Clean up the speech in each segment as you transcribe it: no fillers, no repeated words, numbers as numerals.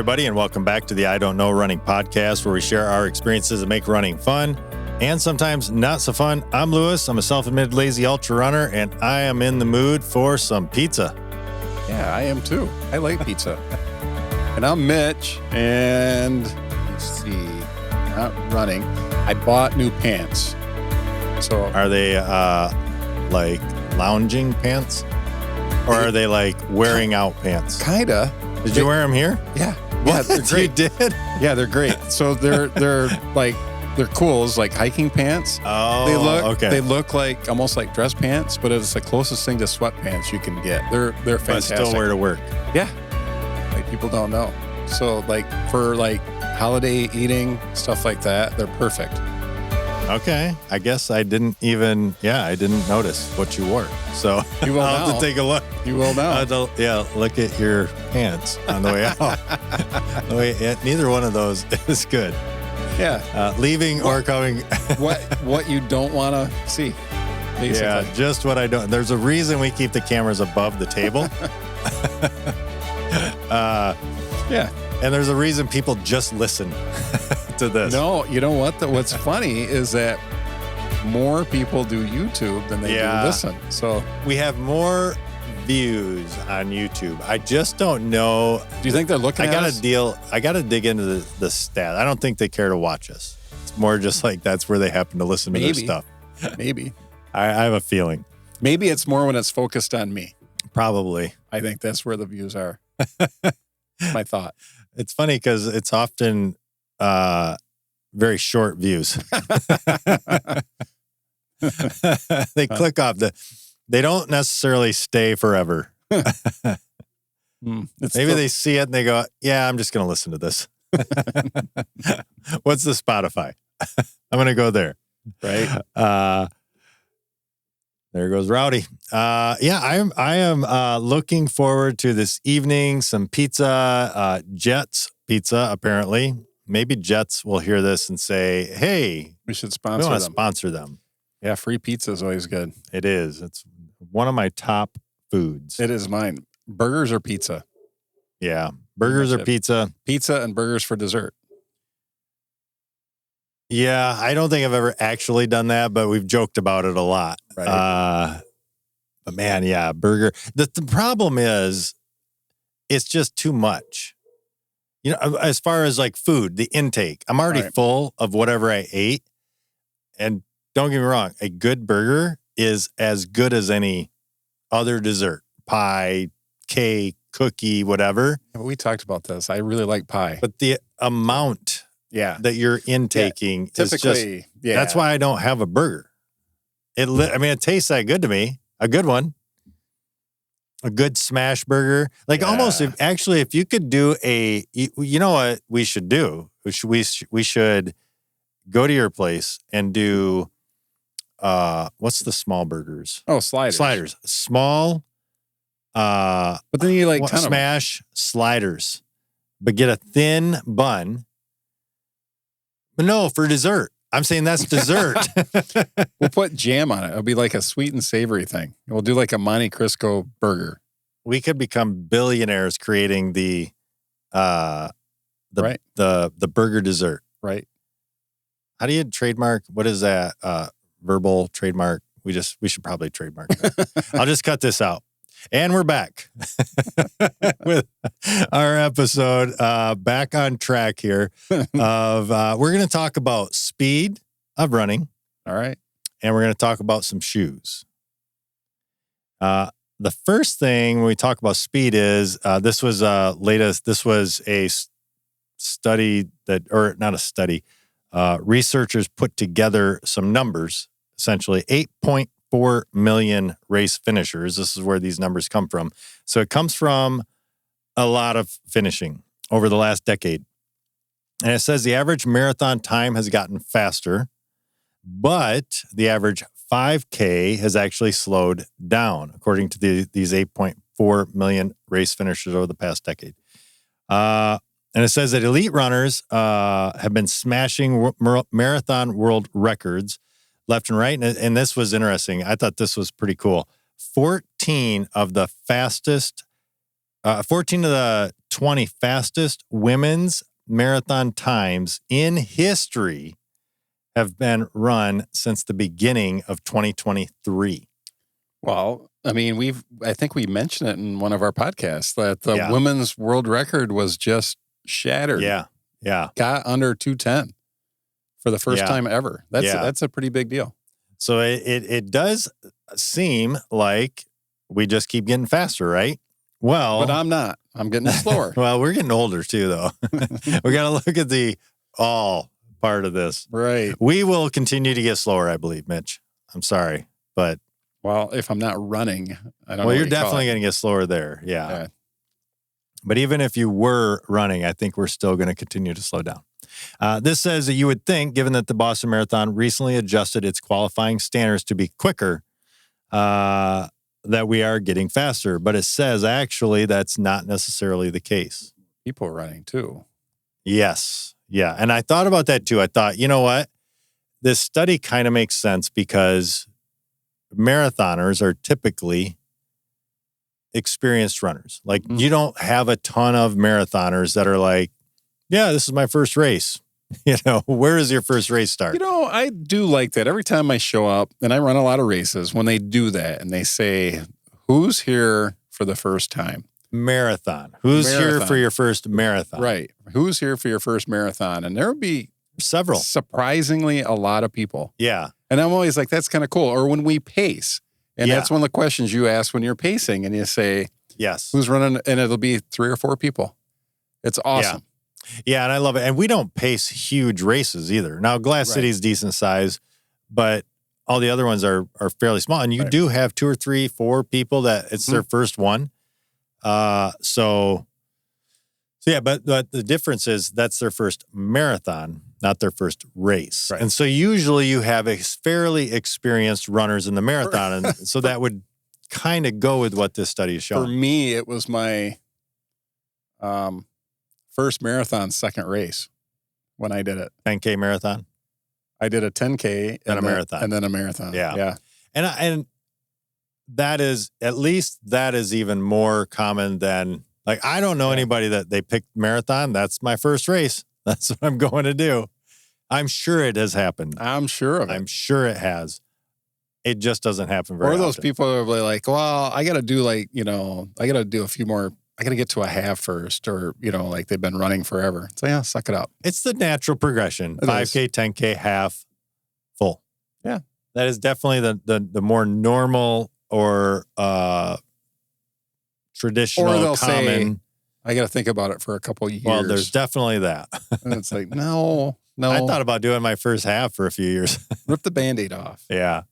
everybody, and welcome back to the I Don't Know Running podcast, where we share our experiences that make running fun and sometimes not so fun. I'm Lewis. I'm a self-admitted lazy ultra runner, and I am in the mood for some pizza. Yeah, I am too. I like pizza. And I'm Mitch, and let's see, not running. I bought new pants. So Are they like lounging pants, or are they like wearing out pants? Kinda. Did you wear them here? Yeah. Yeah, they're great. You did? Yeah, they're great. So they're like they're cool. It's like hiking pants. Oh, They look like almost like dress pants, but it's the closest thing to sweatpants you can get. They're fantastic. But still wear to work. Yeah. Like people don't know. So like for like holiday eating, stuff like that, they're perfect. Okay. I guess I didn't notice what you wore. So You will I'll have now. to take a look. You will now. Look at your pants on the way out. Neither one of those is good. Yeah. Leaving or coming. what you don't want to see, basically. Yeah, just what I don't. There's a reason we keep the cameras above the table. Yeah. And there's a reason people just listen to this. No, you know what? What's funny is that more people do YouTube than they do listen. So We have more views on YouTube. I just don't know. do you think they're looking at us? I gotta dig into the stat. I don't think they care to watch us. It's more just like that's where they happen to listen to their Maybe. stuff. Maybe. I have a feeling. Maybe it's more when it's focused on me. Probably. I think that's where the views are. My thought. It's funny because it's often very short views. They click off. They don't necessarily stay forever. Maybe they see it and they go, yeah, I'm just going to listen to this. What's the Spotify? I'm going to go there. Right. There goes Rowdy. I am looking forward to this evening. Some pizza, Jets pizza, apparently. Maybe Jets will hear this and say, hey, We should we sponsor want to them. sponsor them. Yeah, free pizza is always good. It is. It's one of my top foods. It is mine. Burgers or pizza? Yeah. Burgers or That's it. pizza. Pizza and burgers for dessert. Yeah, I don't think I've ever actually done that, but we've joked about it a lot. Right. But man, yeah, burger. The problem is it's just too much. You know, as far as like food, the intake, I'm already Right. full of whatever I ate. And don't get me wrong, a good burger is as good as any other dessert, pie, cake, cookie, whatever. We talked about this. I really like pie. But the amount Yeah. that you're intaking is just, Typically, yeah. that's why I don't have a burger. It tastes that good to me. A good one. A good smash burger. Like almost if you could do you know what we should do? We should go to your place and do, what's the small burgers? Oh, sliders. Sliders. Small, But then you like ton of them. smash sliders, but get a thin bun. But no, for dessert. I'm saying that's dessert. We'll put jam on it. It'll be like a sweet and savory thing. We'll do like a Monte Cristo burger. We could become billionaires creating the burger dessert. Right. How do you trademark? What is that? Verbal trademark. We should probably trademark that. I'll just cut this out. And we're back with our episode, back on track here of, we're going to talk about speed of running. All right. And we're going to talk about some shoes. The first thing when we talk about speed is, this was a study not a study, researchers put together some numbers, essentially 8.4 million race finishers. This is where these numbers come from. So it comes from a lot of finishing over the last decade. And it says the average marathon time has gotten faster, but the average 5K has actually slowed down, according to these 8.4 million race finishers over the past decade. And it says that elite runners have been smashing marathon world records left and right. And this was interesting. I thought this was pretty cool. 14 of the 20 fastest women's marathon times in history have been run since the beginning of 2023. Well, I mean, I think we mentioned it in one of our podcasts that the Yeah. women's world record was just shattered. Yeah. Got under 210 for the first Yeah. time ever. That's a pretty big deal. So it does seem like we just keep getting faster, right? Well, But I'm not. I'm getting slower. well, we're getting older too, though. We got to look at the all part of this. Right. We will continue to get slower, I believe, Mitch. I'm sorry, but Well, if I'm not running, I don't know. well, you're what you call definitely it. going to get slower there. Yeah. Yeah. But even if you were running, I think we're still going to continue to slow down. This says that you would think, given that the Boston Marathon recently adjusted its qualifying standards to be quicker, that we are getting faster. But it says actually that's not necessarily the case. People are running too. Yes. Yeah. And I thought about that too. I thought, you know what? This study kind of makes sense because marathoners are typically experienced runners. Like you don't have a ton of marathoners that are like, yeah, this is my first race. You know, where does your first race start? You know, I do like that. Every time I show up, and I run a lot of races, when they do that and they say, who's here for the first time? Marathon. Who's here for your first marathon? Right. Who's here for your first marathon? And there would be Several. surprisingly a lot of people. Yeah. And I'm always like, that's kind of cool. Or when we pace. And Yeah. that's one of the questions you ask when you're pacing. And you say, Yes. who's running? And it'll be 3 or 4 people. It's awesome. Yeah, and I love it. And we don't pace huge races either. Now, Glass Right. City's decent size, but all the other ones are fairly small. And you Right. do have 2 or 3, 4 people that it's their first one. So yeah, but the difference is that's their first marathon, not their first race. Right. And so usually you have a fairly experienced runners in the marathon. And so that would kind of go with what this study is For showing. me, it was my first marathon, second race when I did it. 10K marathon. I did a 10K And a marathon. And then a marathon. Yeah. Yeah. And that is, at least that is even more common than, like, I don't know anybody that they picked marathon. That's my first race. That's what I'm going to do. I'm sure it has happened. I'm sure of it. I'm sure it has. It just doesn't happen very Or often. those people are really like, well, I got to do I got to do a few more. I got to get to a half first, or, like they've been running forever. So yeah, suck it up. It's the natural progression. It 5K, 10K, half, full. Yeah. That is definitely the more normal or traditional, Or they'll common. say, I got to think about it for a couple of years. Well, there's definitely that. And it's like, no. I thought about doing my first half for a few years. Rip the Band-Aid off. Yeah.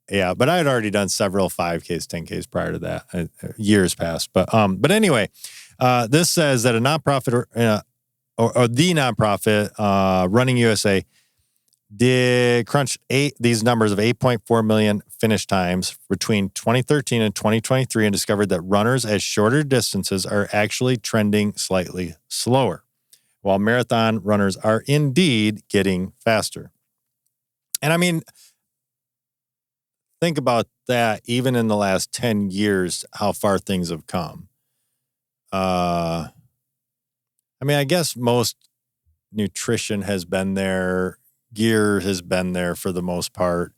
Yeah, but I had already done several 5Ks, 10Ks prior to that, years past. But anyway, this says that a nonprofit or the nonprofit Running USA did crunch these numbers of 8.4 million finish times between 2013 and 2023 and discovered that runners at shorter distances are actually trending slightly slower, while marathon runners are indeed getting faster. And I mean, think about that, even in the last 10 years, how far things have come. I mean, I guess most nutrition has been there. Gear has been there for the most part.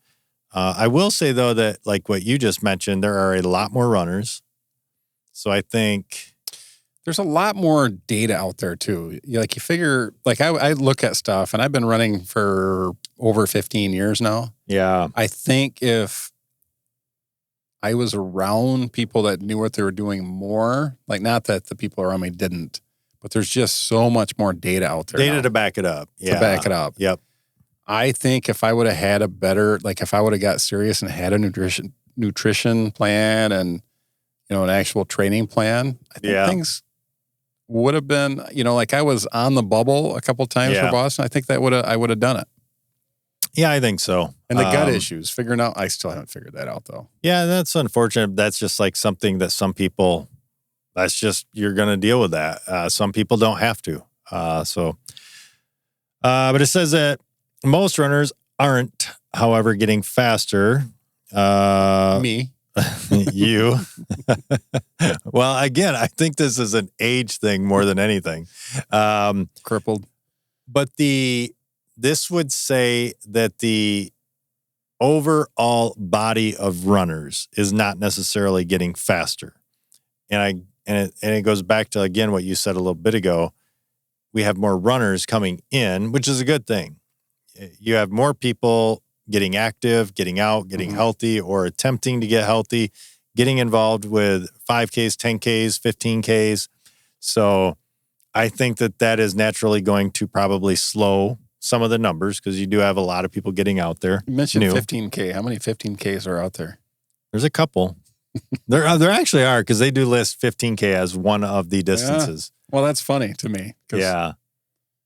I will say, though, that like what you just mentioned, there are a lot more runners. So I think There's a lot more data out there too. You figure, I look at stuff, and I've been running for over 15 years now. yeah, I think if I was around people that knew what they were doing more, not that the people around me didn't, but there's just so much more data out there. data now to back it up. Yeah. to back it up. Yep. I think if I would have had a better, if I would have got serious and had a nutrition plan and, an actual training plan, I think things would have been, I was on the bubble a couple times for Boston. I think I would have done it. Yeah, I think so. And the gut issues, figuring out, I still haven't figured that out though. Yeah, that's unfortunate. That's just like something that some people, you're going to deal with that. Some people don't have to. But it says that most runners aren't, however, getting faster. Me. You. Well, again, I think this is an age thing more than anything. Crippled. But this would say that the overall body of runners is not necessarily getting faster. And it goes back to, again, what you said a little bit ago. We have more runners coming in, which is a good thing. You have more people getting active, getting out, getting healthy, or attempting to get healthy, getting involved with 5Ks, 10Ks, 15Ks. So I think that is naturally going to probably slow some of the numbers because you do have a lot of people getting out there. You mentioned 15K. How many 15Ks are out there? There's a couple. There actually are, because they do list 15K as one of the distances. Yeah. Well, that's funny to me. Yeah.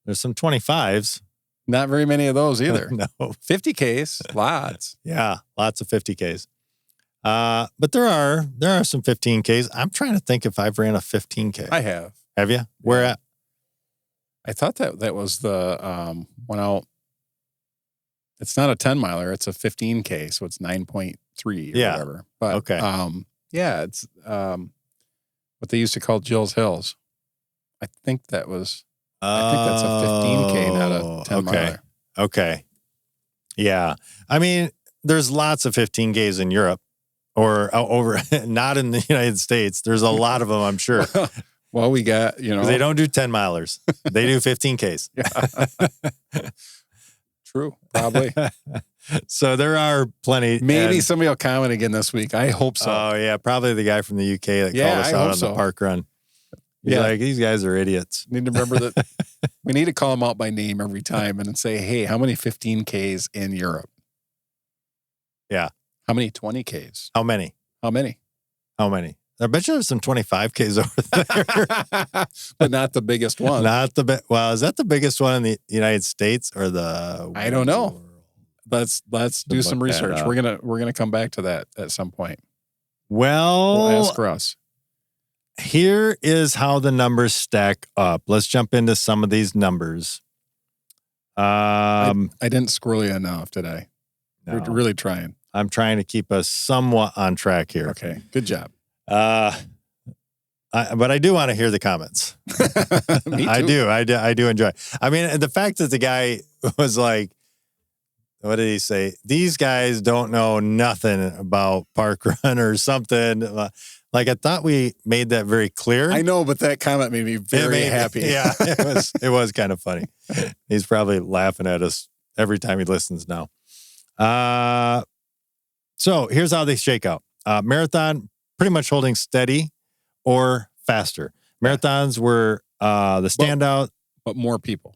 There's some 25s. Not very many of those either. No. 50Ks, lots. Yeah, lots of 50Ks. But there are some 15Ks. I'm trying to think if I've ran a 15K. I have. Have you? Where at? I thought that was the one out. It's not a 10 miler. It's a 15K, so it's 9.3 or whatever. But okay. Yeah, it's what they used to call Jill's Hills. I think that's a 15K, not a 10 miler. Okay. Yeah. I mean, there's lots of 15Ks in Europe or over, not in the United States. There's a lot of them, I'm sure. Well, we got, They don't do 10 milers. They do 15Ks. True, probably. So there are plenty. Maybe somebody will comment again this week. I hope so. Oh, yeah. Probably the guy from the UK that called us out on the park run. He's like, these guys are idiots. Need to remember that we need to call them out by name every time and say, hey, how many 15Ks in Europe? Yeah. How many 20Ks? How many? I bet you there's some 25Ks over there. But not the biggest one. Well, is that the biggest one in the United States or the I don't know. Let's do some research. We're gonna come back to that at some point. We'll ask Russ. Here is how the numbers stack up. Let's jump into some of these numbers. I didn't squirrel you enough, did I? No. We're really trying. I'm trying to keep us somewhat on track here. Okay, good job. But I do want to hear the comments. Me too. I do enjoy. I mean, the fact that the guy was like, what did he say? These guys don't know nothing about park run or something. Like, I thought we made that very clear. I know, but that comment made me very happy. Yeah, it was kind of funny. He's probably laughing at us every time he listens now. So here's how they shake out. Marathon, pretty much holding steady or faster. Marathons were the standout. But more people.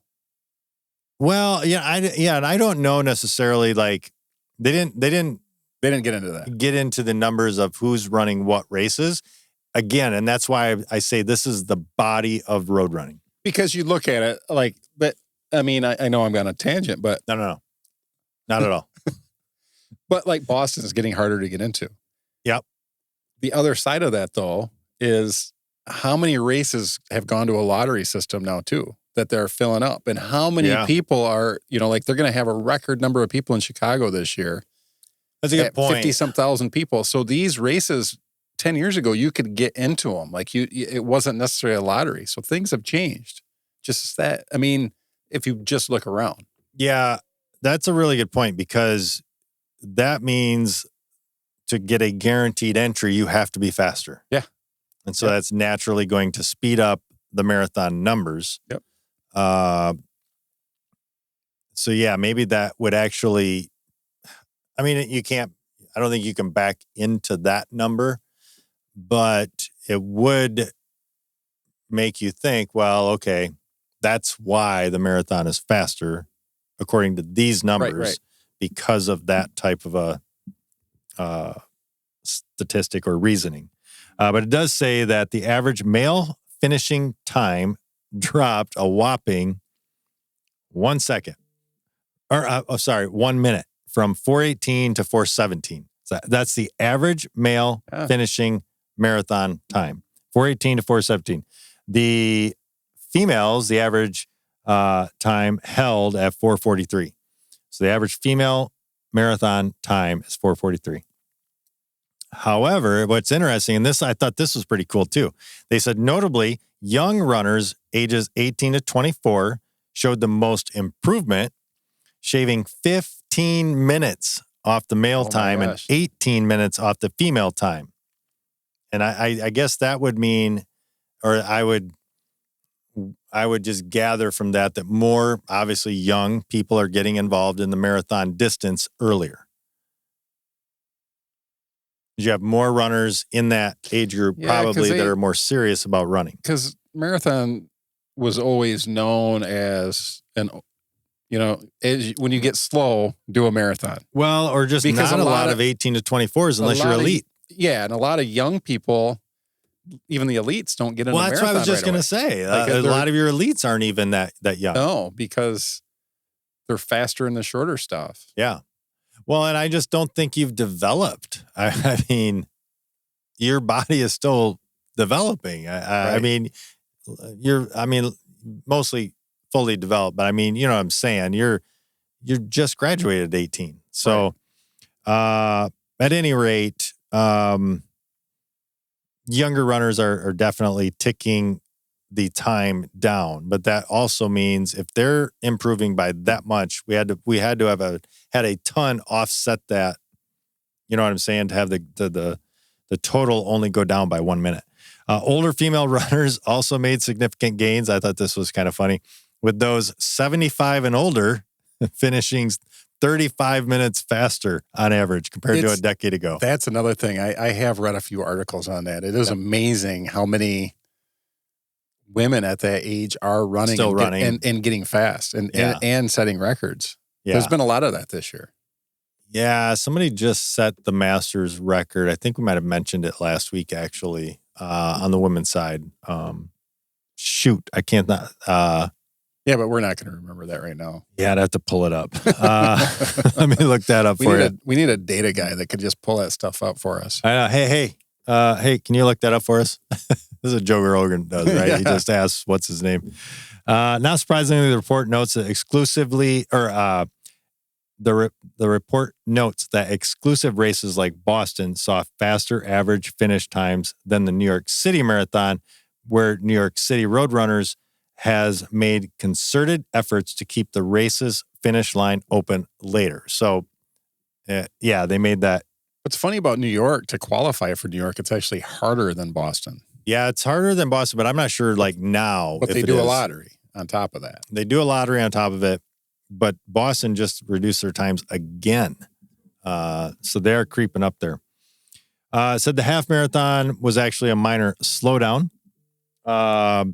Well, yeah, and I don't know necessarily, like, they didn't get into that. Get into the numbers of who's running what races. Again, and that's why I say this is the body of road running. Because you look at it like, but I mean, I know I'm on a tangent, but no. Not at all. But like Boston is getting harder to get into. Yep. The other side of that, though, is how many races have gone to a lottery system now, too, that they're filling up. And how many people are, like they're going to have a record number of people in Chicago this year. That's a good point. 50-some thousand people. So these races, 10 years ago, you could get into them. Like it wasn't necessarily a lottery. So things have changed. Just that, I mean, if you just look around. Yeah, that's a really good point, because that means to get a guaranteed entry, you have to be faster. Yeah. And so that's naturally going to speed up the marathon numbers. Yep. So yeah, maybe that would actually, I mean, I don't think you can back into that number, but it would make you think, well, okay, that's why the marathon is faster according to these numbers, because of that type of a statistic or reasoning. But it does say that the average male finishing time dropped a whopping 1 second. 1 minute, from 4:18 to 4:17. So that's the average male finishing marathon time, 4:18 to 4:17. The females, the average time held at 4:43. So the average female marathon time is 4:43. However, what's interesting, and I thought this was pretty cool too. They said notably, young runners ages 18 to 24 showed the most improvement, shaving 15 minutes off the male time and 18 minutes off the female time. And I guess that would mean, or I would just gather from that more, obviously, young people are getting involved in the marathon distance earlier. You have more runners in that age group probably that are more serious about running. Because marathon was always known as when you get slow, do a marathon. Well, or just because not a lot of 18 to 24s unless you're elite. And a lot of young people, even the elites, don't get into marathon. Well, that's what I was just going to say. A lot of your elites aren't even that young. No, because they're faster in the shorter stuff. Yeah. Well, and I just don't think you've developed. I mean, your body is still developing. I mean, mostly fully developed, but I mean, you know what I'm saying? You're just graduated at 18. So, at any rate, younger runners are definitely ticking the time down, but that also means if they're improving by that much, we had to have had a ton offset that. You know what I'm saying? To have the total only go down by 1 minute. Older female runners also made significant gains. I thought this was kind of funny, with those 75 and older finishing 35 minutes faster on average compared to a decade ago. That's another thing. I have read a few articles on that. It is amazing how many women at that age are running and getting fast and setting records. Yeah. There's been a lot of that this year. Yeah, somebody just set the Masters record. I think we might have mentioned it last week, actually, on the women's side. Shoot, I can't not. Yeah, but we're not going to remember that right now. Yeah, I'd have to pull it up. Let me look that up for you. We need a data guy that could just pull that stuff up for us. Hey, can you look that up for us? This is what Joe Rogan does, right? Yeah. He just asks, what's his name? Not surprisingly, the report notes that the report notes that exclusive races like Boston saw faster average finish times than the New York City Marathon, where New York City Roadrunners has made concerted efforts to keep the race's finish line open later. So, they made that. What's funny about New York, to qualify for New York, it's actually harder than Boston. Yeah, it's harder than Boston, but I'm not sure now. But they do a lottery on top of that. They do a lottery on top of it, but Boston just reduced their times again. So they're creeping up there. Said the half marathon was actually a minor slowdown. By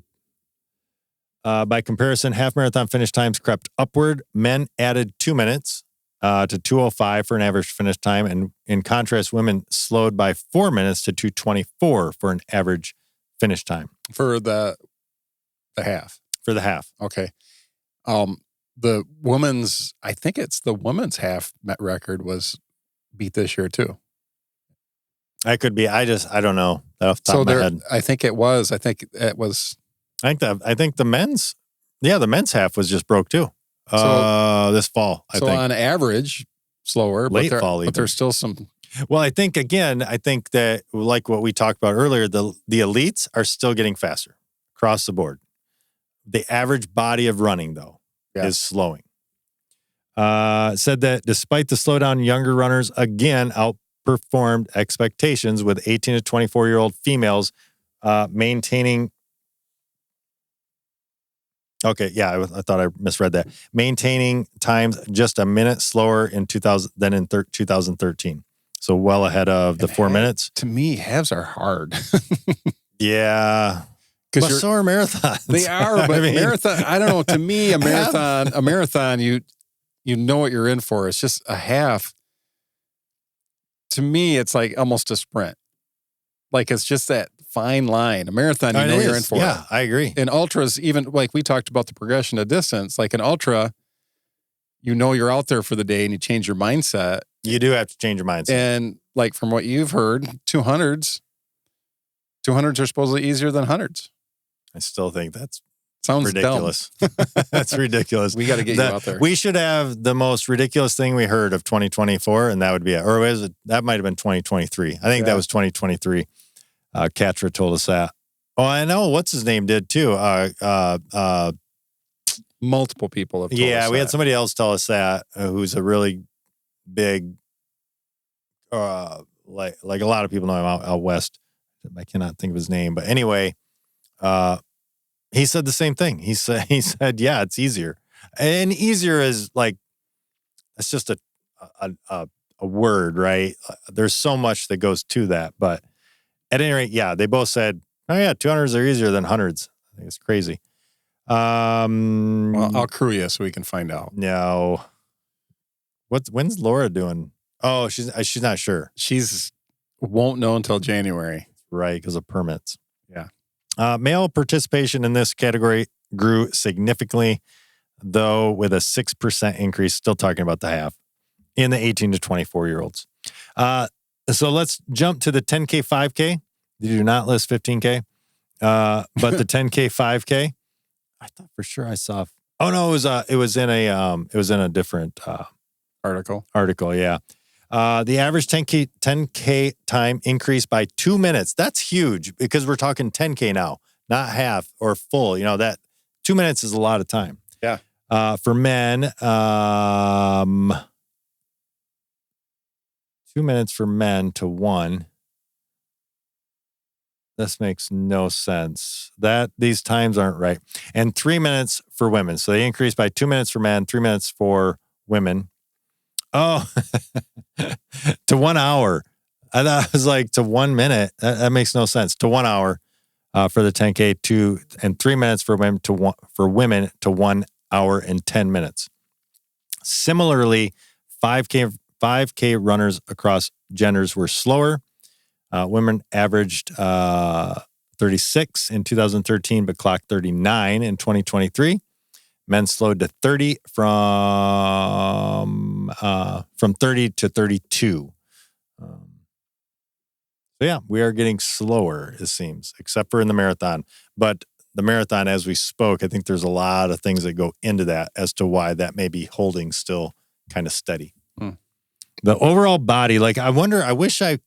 comparison, half marathon finish times crept upward. Men added 2 minutes to 2:05 for an average finish time. And in contrast, women slowed by 4 minutes to 2:24 for an average finish time. For the half? For the half. Okay. The women's, I think it's the women's half record was beat this year too. I could be. I don't know off the top of my head. I think it was. I think the men's. Yeah, the men's half was just broke too. This fall. I think on average, slower, late fall, but there's still some. Well, I think that like what we talked about earlier, the elites are still getting faster across the board. The average body of running, though, is slowing. Said that despite the slowdown, younger runners again outperformed expectations, with 18 to 24-year-old females maintaining. Okay, yeah, I thought I misread that. Maintaining times just a minute slower in 2013. So well ahead of the 4 minutes. To me, halves are hard. Yeah. But so are marathons. They are, but marathon, I don't know. To me, a marathon, you know what you're in for. It's just a half. To me, it's like almost a sprint. Like it's just that fine line. A marathon, you know what you're in for. Yeah, I agree. In ultras, even like we talked about the progression of distance, like an ultra, you know you're out there for the day and you change your mindset. You do have to change your mindset. And like from what you've heard, 200s are supposedly easier than 100s. I still think that's Sounds ridiculous. That's ridiculous. We got to get you out there. We should have the most ridiculous thing we heard of 2024, and that would be it. Or that might have been 2023. I think that was 2023. Katra told us that. Oh, I know. What's his name did too. Multiple people have told us we had somebody else tell us that who's a really big, like a lot of people know him out west. I cannot think of his name, but anyway, he said the same thing. He said, yeah, it's easier, and easier is like it's just a word, right? There's so much that goes to that, but at any rate, yeah, they both said, oh yeah, 200s are easier than hundreds. I think it's crazy. Well, I'll crew you so we can find out. No. When's Laura doing? Oh, she's not sure. She's won't know until January. Right, because of permits. Yeah. Male participation in this category grew significantly, though with a 6% increase, still talking about the half, in the 18 to 24-year-olds. So let's jump to the 10K, 5K. They do not list 15K, but the 10K, 5K. I thought for sure I saw. Oh no, it was in a different article. Yeah. The average 10K time increased by 2 minutes. That's huge because we're talking 10K now, not half or full. You know, that 2 minutes is a lot of time. Yeah. For men, 2 minutes for men to 1. This makes no sense. These times aren't right. And 3 minutes for women. So they increased by 2 minutes for men, 3 minutes for women. Oh, to 1 hour. I thought it was like to 1 minute. That makes no sense. To 1 hour for the 10K, and 3 minutes for women to 1 hour and 10 minutes. Similarly, 5K runners across genders were slower. Women averaged 36 in 2013, but clocked 39 in 2023. Men slowed to 30 from 30 to 32. So yeah, we are getting slower, it seems, except for in the marathon. But the marathon, as we spoke, I think there's a lot of things that go into that as to why that may be holding still kind of steady. The overall body, like I wish they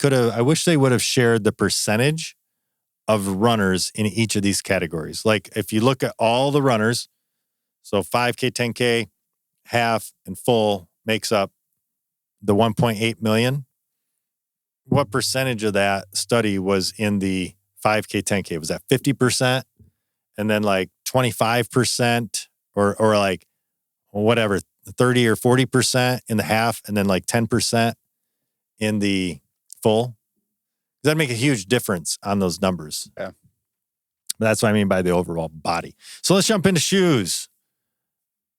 would have shared the percentage of runners in each of these categories. Like if you look at all the runners, so 5K, 10K, half and full makes up the 1.8 million. What percentage of that study was in the 5K, 10K? Was that 50%? And then like 25% or like whatever, 30 or 40% in the half, and then like 10% in the full? That'd make a huge difference on those numbers. Yeah. That's what I mean by the overall body. So let's jump into shoes.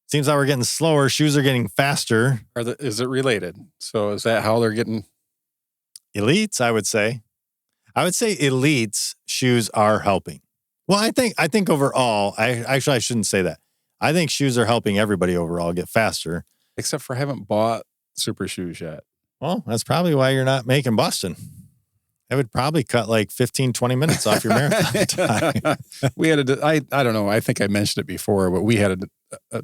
Seems like we're getting slower. Shoes are getting faster. Is it related? So is that how they're getting? Elites, I would say. Elites shoes are helping. Well, I think overall, I shouldn't say that. I think shoes are helping everybody overall get faster. Except for I haven't bought super shoes yet. Well, that's probably why you're not making Boston. It would probably cut like 15, 20 minutes off your marathon time. We had I don't know. I think I mentioned it before, but we had a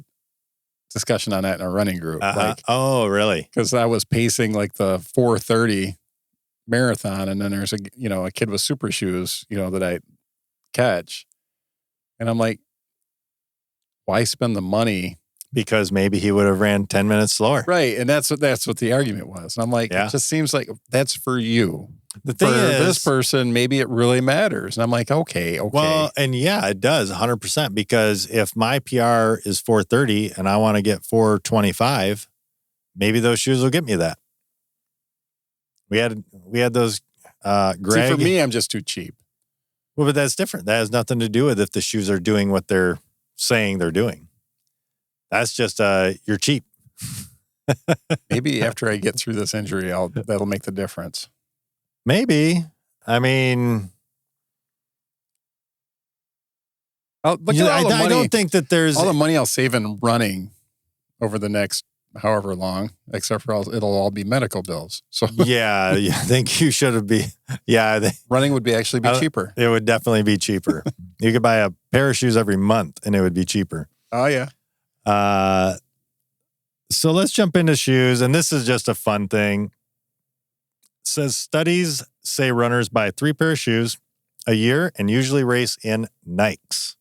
discussion on that in our running group. Oh, really? Because I was pacing like the 4:30 marathon, and then there's a kid with super shoes, that I catch, and I'm like, why spend the money? Because maybe he would have ran 10 minutes slower. Right. And that's what the argument was. And I'm like, It just seems like that's for you. The thing is, this person, maybe it really matters. And I'm like, okay. Well, and yeah, it does 100%, because if my PR is 4:30 and I want to get 4:25, maybe those shoes will get me that. We had those, Greg. See, for me, I'm just too cheap. Well, but that's different. That has nothing to do with if the shoes are doing what they're saying they're doing. That's just you're cheap. Maybe after I get through this injury, that'll make the difference. Maybe. I mean, I don't think that there's all the money I'll save in running over the next however long, except for it'll all be medical bills. So yeah, I think you should be. Yeah, running would actually be cheaper. It would definitely be cheaper. You could buy a pair of shoes every month, and it would be cheaper. Oh yeah. So let's jump into shoes, and this is just a fun thing. It says studies say runners buy 3 pair of shoes a year and usually race in Nikes.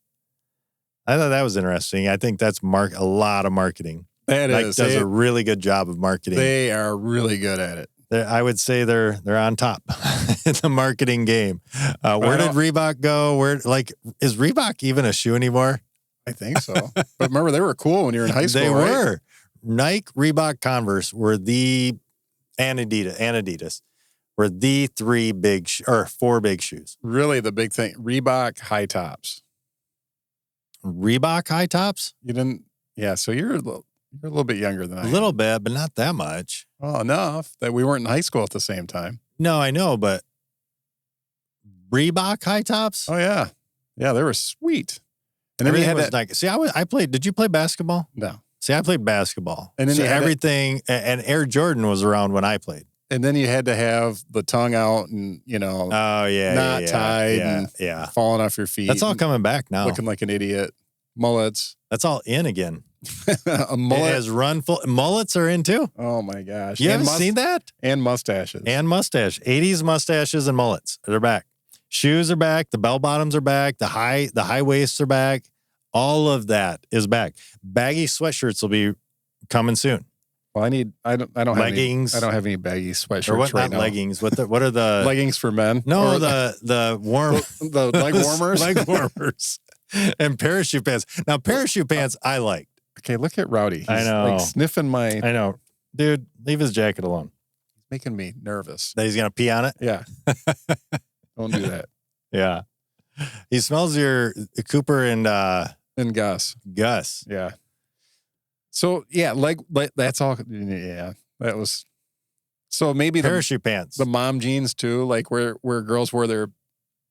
I thought that was interesting. I think that's a lot of marketing. Nike does a really good job of marketing. They are really good at it. I would say they're on top in the marketing game. Where did Reebok go? Is Reebok even a shoe anymore? I think so. But remember, they were cool when you were in high school. They right? were. Nike, Reebok, Converse were and Adidas were the 4 big shoes. Really, the big thing. Reebok high tops. Reebok high tops? You didn't. Yeah. So you're a little bit younger than I am. A little bit, but not that much. Well, enough that we weren't in high school at the same time. No, I know, but Reebok high tops? Oh yeah, yeah, they were sweet. And then everything was Nike. See, I played. Did you play basketball? No. See, I played basketball. And then everything, and Air Jordan was around when I played. And then you had to have the tongue out and, not tied and falling off your feet. That's all coming back now. Looking like an idiot. Mullets. That's all in again. A mullet. It has run full. Mullets are in too. Oh my gosh. You haven't seen that? And mustaches. And mustache. 80s mustaches and mullets. They're back. Shoes are back. The bell bottoms are back. The high waists are back. All of that is back. Baggy sweatshirts will be coming soon. Well, I don't leggings. I don't have any baggy sweatshirts right now. Leggings. What are the leggings for men? No, the warm the leg warmers. Leg warmers. And parachute pants. Now parachute pants I liked. Okay, look at Rowdy. He's I know. Sniffing my. I know, dude. Leave his jacket alone. He's making me nervous. That he's gonna pee on it. Yeah. Don't do that. Yeah. He smells your Cooper and Gus. Gus. Yeah. So yeah, that's all. Yeah, that was. So maybe parachute pants, the mom jeans too, like where girls wore their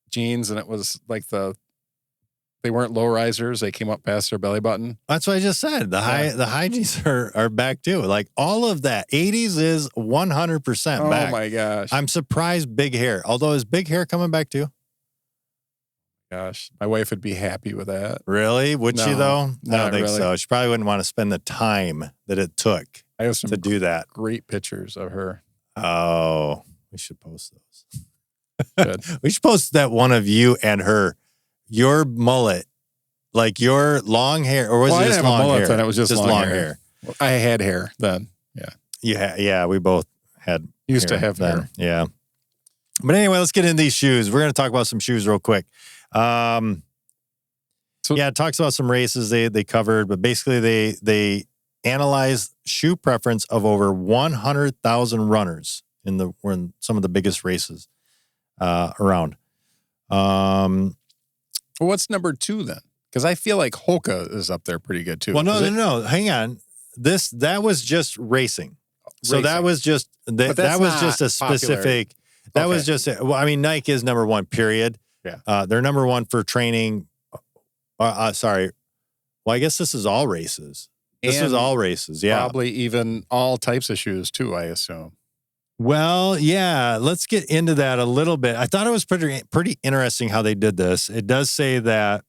jeans, and it was like they weren't low risers; they came up past their belly button. That's what I just said. The high jeans are back too. Like all of that, 80s is 100% back. Oh my gosh! I'm surprised big hair. Although is big hair coming back too? Gosh, my wife would be happy with that. Really? Would she though? I don't think really. so. She probably wouldn't want to spend the time that it took to do that. Great pictures of her. Oh, we should post those. We should post that one of you and her, your mullet, like your long hair, or was it just long hair? Then it was just long hair. Well, I had hair then. Yeah. Yeah. We both used to have hair. Yeah. But anyway, let's get into these shoes. We're going to talk about some shoes real quick. It talks about some races they covered, but basically they analyzed shoe preference of over 100,000 runners in some of the biggest races around. What's number 2 then? Because I feel like Hoka is up there pretty good too. Well, no. Hang on. That was just racing. So that was just that was just a specific. Popular. That was just. Well, I mean, Nike is number 1. Period. Yeah. They're number 1 for training. Sorry. Well, I guess this is all races. This is all races. Yeah. Probably even all types of shoes too, I assume. Well, yeah. Let's get into that a little bit. I thought it was pretty interesting how they did this. It does say that.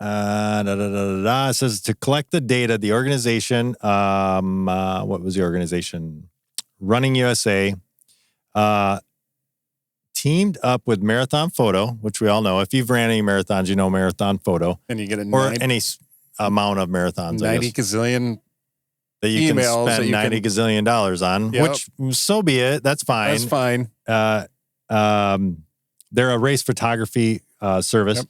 It says to collect the data, the organization. What was the organization? Running USA. Teamed up with Marathon Photo, which we all know. If you've ran any marathons, you know Marathon Photo. And you get any amount of marathons. 90 gazillion that you can spend $90 gazillion on, which so be it. That's fine. That's fine. They're a race photography service.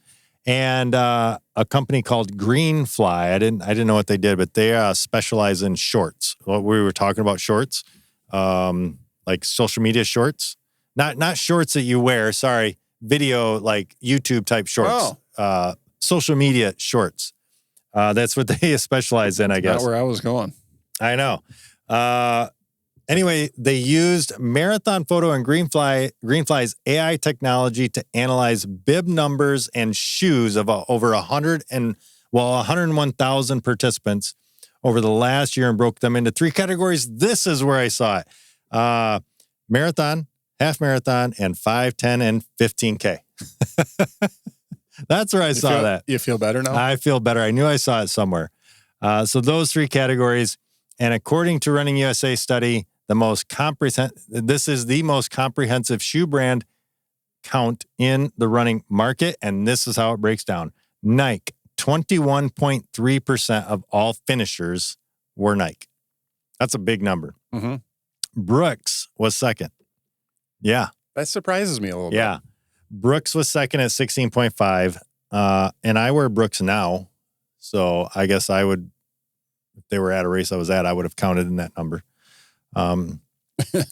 And a company called Greenfly. I didn't know what they did, but they specialize in shorts. What we were talking about, shorts, like social media shorts. Not shorts that you wear, sorry, video, like YouTube type shorts, social media shorts. That's what they specialize in, I guess. Not where I was going. I know. Anyway, they used Marathon Photo and Greenfly's AI technology to analyze bib numbers and shoes of over 101,000 participants over the last year and broke them into 3 categories. This is where I saw it. Marathon, half marathon, and 5, 10, and 15K. That's where I saw that. You feel better now? I feel better. I knew I saw it somewhere. So those 3 categories. And according to Running USA study, this is the most comprehensive shoe brand count in the running market. And this is how it breaks down. Nike, 21.3% of all finishers were Nike. That's a big number. Mm-hmm. Brooks was second. Yeah. That surprises me a little bit. Yeah. Brooks was second at 16.5. And I wear Brooks now. So I guess I would, if they were at a race I was at, I would have counted in that number.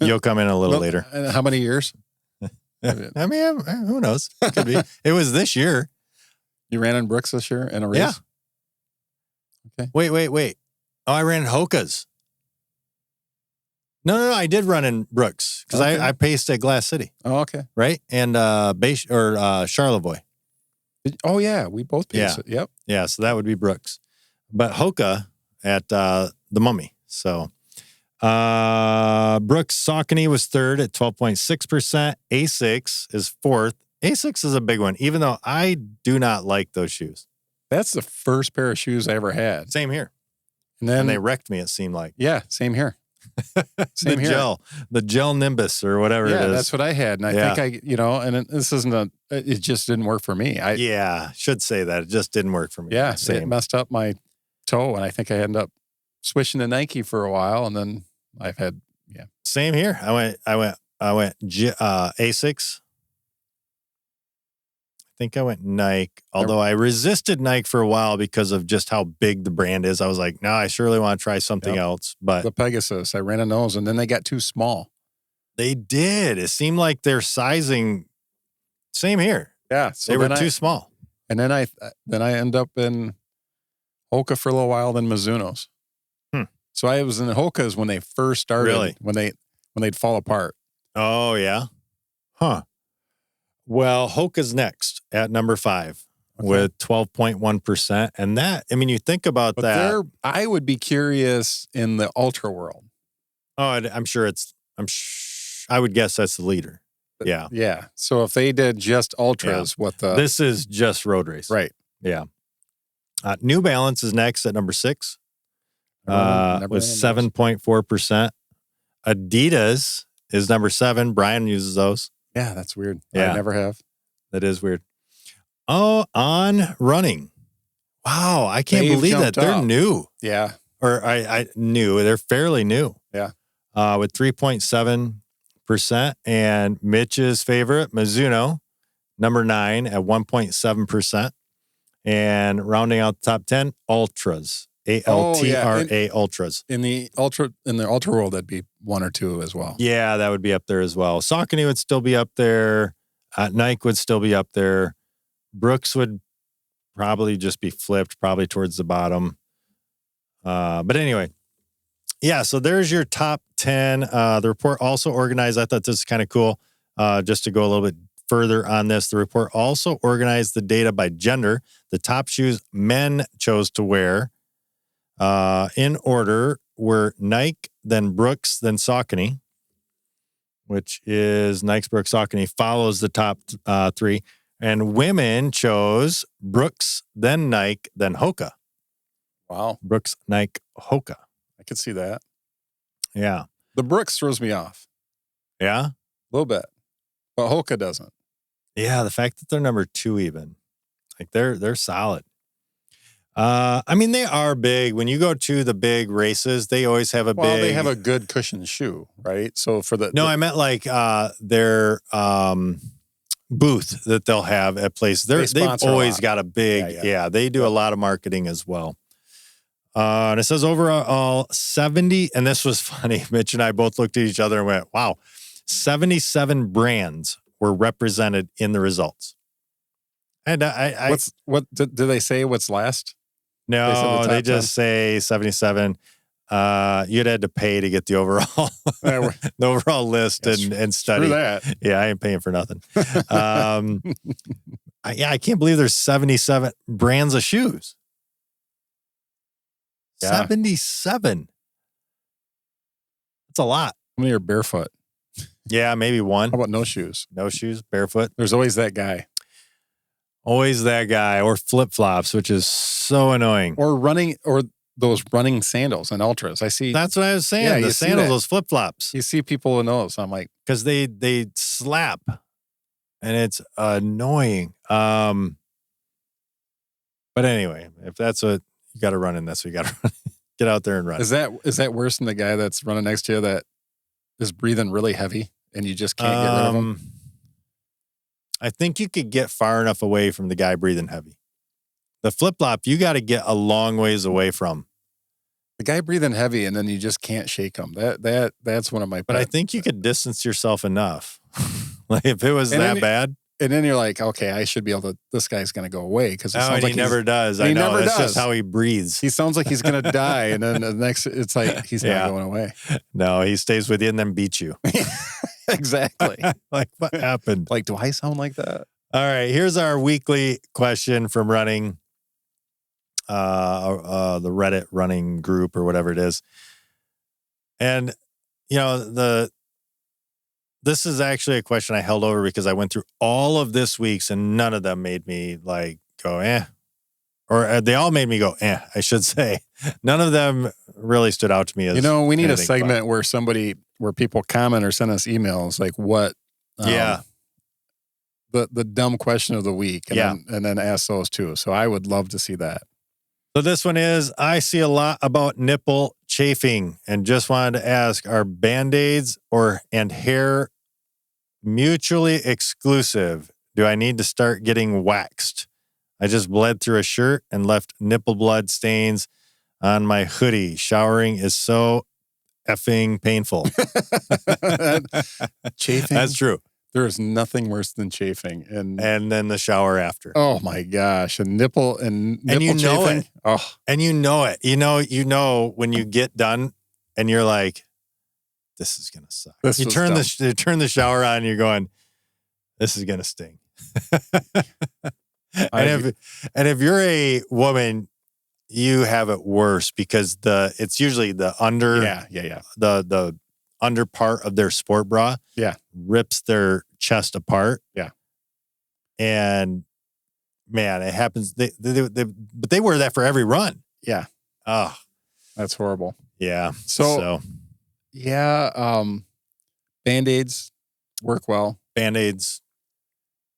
You'll come in a little later. How many years? I mean, who knows? It could be. It was this year. You ran in Brooks this year in a race? Yeah. Okay. Wait. Oh, I ran in Hoka's. No. I did run in Brooks because I paced at Glass City. Oh, okay. Right? And Charlevoix. Oh, yeah. We both paced it. Yep. Yeah, so that would be Brooks. But Hoka at the Mummy. So Brooks Saucony was third at 12.6%. Asics is fourth. Asics is a big one, even though I do not like those shoes. That's the first pair of shoes I ever had. Same here. And then they wrecked me, it seemed like. Yeah, same here. Same here. The gel Nimbus or whatever it is. Yeah, that's what I had. And I think this isn't it just didn't work for me. Should say that. It just didn't work for me. Yeah, it messed up my toe, and I think I ended up switching to Nike for a while, and then I've had, Same here. I went Asics. I think I went Nike, although I resisted Nike for a while because of just how big the brand is. I was like, no, I surely want to try something else. But the Pegasus, I ran in those, and then they got too small. They did. It seemed like their sizing, same here. Yeah. So they were too small. And then I end up in Hoka for a little while, then Mizuno's. So I was in Hoka's when they first started. Really? When they'd fall apart. Oh, yeah? Huh. Well, Hoka's next at number 5 with 12.1%. And that, I mean, you think about that. I would be curious in the ultra world. Oh, I would guess that's the leader. Yeah. Yeah. So if they did just ultras, this is just road race. Right. Yeah. New Balance is next at number 6. With 7.4%. Adidas is number 7. Brian uses those. Yeah, that's weird. Yeah. I never have. That is weird. Oh, On Running. Wow, I can't believe that. They're new. Yeah. Or I knew. They're fairly new. Yeah. With 3.7%. And Mitch's favorite, Mizuno, number 9 at 1.7%. And rounding out the top 10, Ultras. ALTRA Ultras. In the ultra world, that'd be 1 or 2 as well. Yeah, that would be up there as well. Saucony would still be up there. Nike would still be up there. Brooks would probably just be flipped, probably towards the bottom. But anyway, yeah. So there's your top 10. The report also organized. I thought this is kind of cool. Just to go a little bit further on this, the report also organized the data by gender. The top shoes men chose to wear. In order were Nike, then Brooks, then Saucony, which is Nike's, Brooks, Saucony, follows the top 3. And women chose Brooks, then Nike, then Hoka. Wow. Brooks, Nike, Hoka. I could see that. Yeah. The Brooks throws me off. Yeah? A little bit. But Hoka doesn't. Yeah, the fact that they're number 2 even. Like they're solid. I mean, they are big. When you go to the big races, they always have they have a good cushioned shoe, right? So for I meant like their booth that they'll have at places. They've always got a big, they do a lot of marketing as well. And it says overall 70, and this was funny. Mitch and I both looked at each other and went, wow, 77 brands were represented in the results. And what do they say what's last? No, they just say 77. You'd had to pay to get the overall list and study. Screw that. Yeah, I ain't paying for nothing. I can't believe there's 77 brands of shoes. Yeah. 77. That's a lot. How many are barefoot? Yeah, maybe one. How about no shoes? No shoes, barefoot. There's always that guy. Always that guy. Or flip-flops, which is so annoying. Or running, or those running sandals and ultras. I see. That's what I was saying. Yeah, the you see sandals, that. those flip-flops. You see people in those. I'm like, Because they slap. And it's annoying. But anyway, if that's what you got to run in, that's what you got to run. Get out there and run. is that worse than the guy that's running next to you that is breathing really heavy and you just can't get rid of him? I think you could get far enough away from the guy breathing heavy. The flip-flop, you got to get a long ways away from. The guy breathing heavy and then you just can't shake him. That's one of my. But I think you could distance yourself enough. Like if it was that bad. And then you're like, okay, I should be able to. This guy's going to go away because he never does. I know that's just how he breathes. He sounds like he's going to die, and then the next, it's like he's not going away. No, he stays with you and then beats you. Exactly. Like what happened? Like, do I sound like that? All right, here's our weekly question from running. The Reddit running group or whatever it is, and this is actually a question I held over because I went through all of this week's and none of them made me like go, or they all made me go, I should say. None of them really stood out to me as, we need a segment where people comment or send us emails like what, the dumb question of the week and then ask those too. So I would love to see that. So this one is, I see a lot about nipple chafing and just wanted to ask, are Band-Aids and hair mutually exclusive? Do I need to start getting waxed? I just bled through a shirt and left nipple blood stains on my hoodie. Showering is so effing painful. Chafing? That's true. There is nothing worse than chafing. And then the shower after. Oh my gosh. And nipple chafing. It. Oh. And you know it. You know when you get done and you're like, this is going to suck. You turn the shower on and you're going, this is going to sting. and if you're a woman, you have it worse because it's usually the under the under part of their sport bra rips their chest apart. Yeah. And man, it happens. But they wear that for every run. Yeah. Oh, that's horrible. Yeah. So yeah. Band-Aids work well. Band-Aids.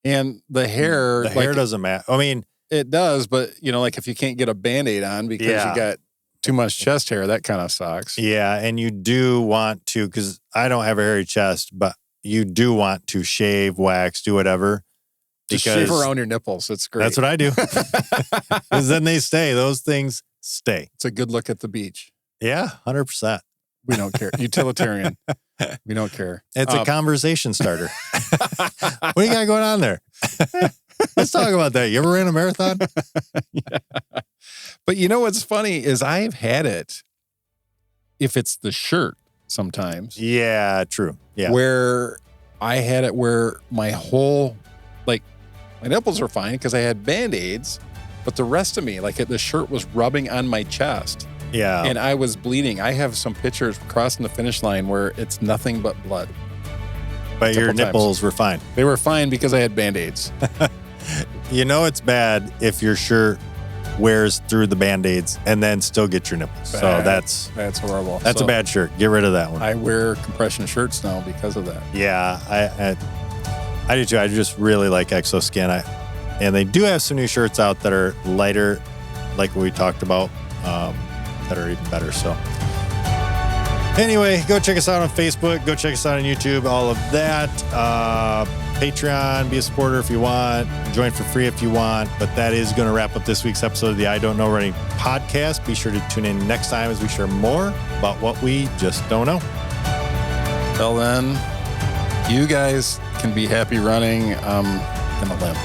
And the hair. The hair doesn't matter. I mean, it does, but like if you can't get a Band-Aid on because you got too much chest hair, that kind of sucks. Yeah, and you do want to, because I don't have a hairy chest, but you do want to shave, wax, do whatever. Just shave around your nipples. It's great. That's what I do. Because then they stay. Those things stay. It's a good look at the beach. Yeah, 100%. We don't care. Utilitarian. We don't care. It's a conversation starter. What do you got going on there? Let's talk about that. You ever ran a marathon? Yeah. But what's funny is I've had it if it's the shirt sometimes. Yeah, true. Yeah. Where I had it where my whole, my nipples were fine because I had Band-Aids, but the rest of me, the shirt was rubbing on my chest. Yeah. And I was bleeding. I have some pictures crossing the finish line where it's nothing but blood. But your nipples were fine. They were fine because I had Band-Aids. It's bad if your shirt wears through the Band-Aids and then still get your nipples. Bad. So that's horrible. That's a bad shirt. Get rid of that one. I wear compression shirts now because of that. Yeah, I do too. I just really like Exoskin. And they do have some new shirts out that are lighter, like what we talked about, that are even better. So anyway, go check us out on Facebook. Go check us out on YouTube. All of that. Patreon, be a supporter if you want. Join for free if you want. But that is going to wrap up this week's episode of the I Don't Know Running podcast. Be sure to tune in next time as we share more about what we just don't know. Till then, you guys can be happy running. I'm going to limp.